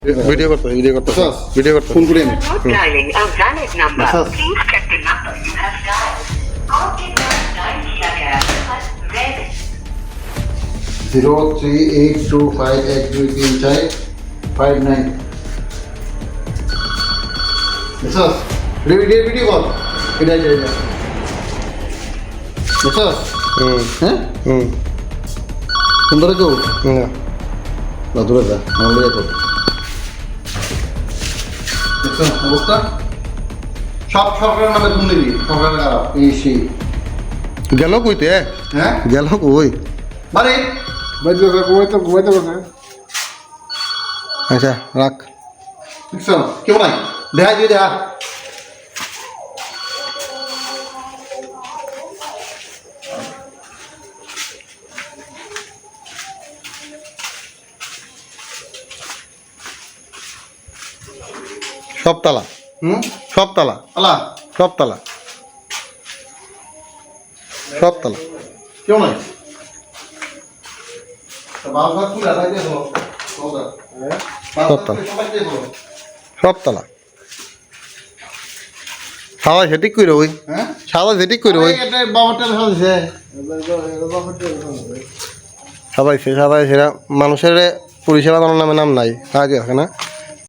Video করতে phone করি আমি Dialing a valid number. Please check the number you have dialed. आपके द्वारा डायल किया गया नंबर वैध 03825123459 বুঝছস ভিডিও কল এটা বুঝছস হ্যাঁ সুন্দর কেউ না দূরে যা আমার দেখো দেখছো অবস্থা সব সরকারের নামে দুর্নীতি সরকারের খারাপ এই সেই গেল কইতে হ্যাঁ গেল কই বাড়ি ঘুমাইতে বসে আচ্ছা রাখ দেখছো কেউ নাই দেখা দিয়ে দেখা সব তালা সব তালা আলা সব তালা সব তালা কেউ নাই বাবা তুই রাখাই দিয়ে হলো সব তালা সাদা সেটিক কইরে ওই হ্যাঁ সাদা সেটিক কইরে ওই এটা বাবাটা হচ্ছে সাদাইছে সেটা মানুষের পরিষেবা দেওয়ার নামে নাম নাই আগে না